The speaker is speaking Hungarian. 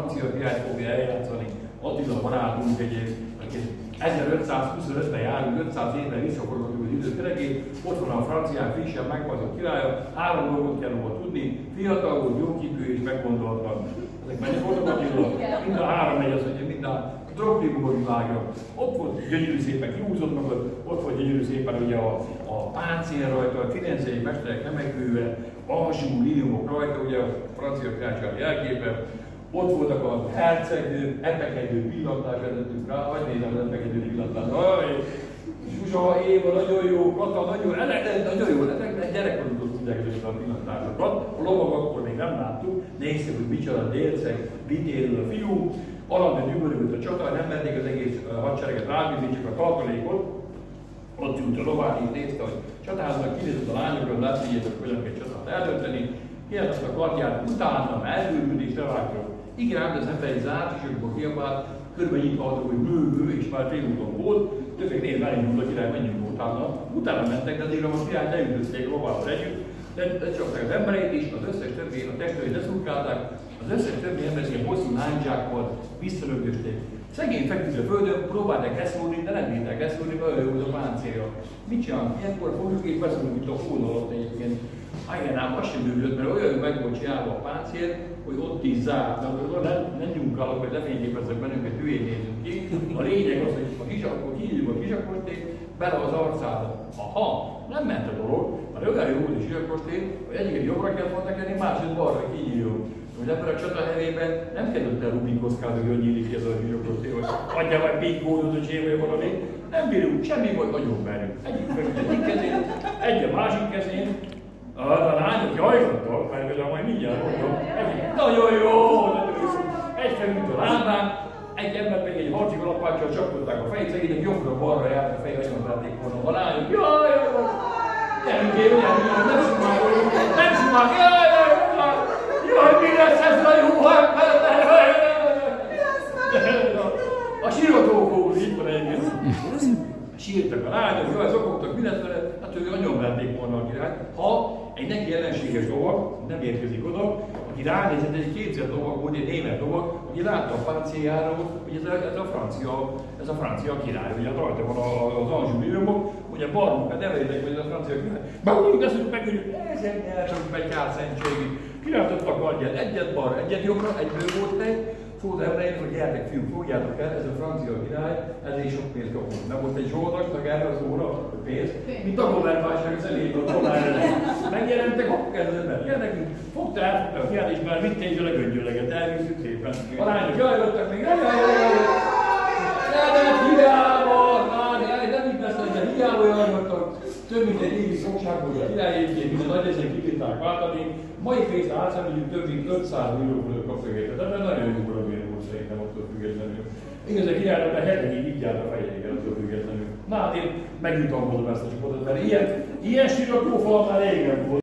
francia király fogja eljátszani Attila barátunk aki 1525-ben járunk, 500 évvel visszaforgatjuk az időkerekét, ott van a franciák frissen megfazott királya, 3 dolgot kell róla tudni, fiatal volt, jóképű és meggondoltan. Ezek mennyit voltak Attila? Mind a 3 megy az, hogy mind a Troglibor világra. Ott volt gyönyörű szépen kihúzott magad, ott volt gyönyörű szépen ugye a páncél rajta, a firenzei mesterek remekvővel, alsó líniumok rajta, ugye a francia királyság jelképe. Ott voltak a hercegnő, epekedő pillantás vezetünk rá, vagy nézem az epekedő pillantás. Zsuzsa, Éva, nagyon jó, Kata, nagyon jó, ezek gyerekkorunkról tudják ezeket a pillantásokat. A lovag akkor még nem láttuk, néztük, hogy micsoda délceg, vitérül a fiú, alandő gyümölőt a csata, nem mennék az egész hadsereget rábízni, csak a tartalékot. Ott ült a lován, és nézte, hogy csatáznak, kinézett a lányokról, látszígyétek, hogyan kell csatát eldönteni. Kiadott a kardját, utána elbőrülést levágta. Igen, de az ember egy zárt, és akkor kiabált, körben nyitva adok, hogy bő, és már félúton volt. Többek nézve elindult a király, menjünk utána. Utána mentek, de azért a király leütötték lovával együtt. De csak az embereit is, az összes többi, a testvéreit leszurkálták, az összes többi ember ilyen hosszú lányzsákkal visszalögösték. Szegény feküdt a földön, próbálták eszúrni, de nem bírták eszúrni, mert olyan volt a páncélja. Mit csinálunk? Ilyenkor fogjuk és beszélünk itt a hón alatt egyébként. Igen, ám az sem bűnöd, mert olyan meg volt csinálva a páncél, hogy ott is zárt, nem nyunkálok, vagy lefényképezzek bennünket, hülyén nézünk ki. A lényeg az, hogy a kisakot kinyíljuk a kisakosték, bele az arcába. Aha, nem ment a dolog, mert olyan jó volt a kisakosték, hogy egyiket jobbra kellett volna tenni, másik balra kinyíljuk. Hogy ebben a csatahelyében nem kellett el rubinkoszkázni, hogy nyílik ki ez a kisakosték, hogy adja vagy bígódot, hogy csinálja valami. Nem bírunk, semmi volt, nagyon merünk. Egyik feküdt egyik kezén, egy a másik kezén. A lányok jajgattak, mert majd mindjárt mondom. Nagyon jó! Egy felült a lábán, egy ember pedig egy harci kalapáccsal csapkodták a fejét, szegények jobbra-balra járt a fej, nagyon vették volna. A lányok, jaj! Gyerünk én, nem sumáljuk, jaj, mi lesz ez a jó? A sírotókó itt van egyébként. Sírtak a lányok, jaj, zokogtak, mi lesz vele? Hát ők nagyon verték volna a királyt. Ha egy neki ellenséges lovag nem érkezik oda, aki ránézett, egy képzett lovag volt, egy német lovag, aki látta a páncéljáról, hogy ez a francia király, ugye rajta van az Anjou líniumok, ugye barmunkat neveljétek, hogy ez a francia király. Bármunk ezt, hogy megöljük, ezen nyertünk meg kárszentségi. Királtott a kardját, egyet balra, egyet jobbra, egyből volt egy. Szóval emlékszem, hogy gyertek fiúk, fogjátok el, ez a francia király, ezért sok pénzt kapunk. Nem volt egy zsoldasnak erre az óra pénz, mint a dollárválság az elég a dollár elég. Megjelentek, akkor ez az ember. Gyertekünk, fogta elfogta a király, és már vitték is a legöngyöleget, elviszük szépen. A lányok jajlottak még, nem így lesz, hogy hiába jajlottak. Több mint egy évi szokságból a király egyébként, mint a nagy ezen kibírták váltani. Mai pénzre átszámoljuk több mint 500 millió fölött kapszögétet, de nagyon jó programért volt szerintem attól függetlenül. Igaz, a királynak a hetekig így járt a fejéken attól függetlenül. Na hát én megjutalmazom ezt a csapatot, mert ilyen sírokó fal már régen volt.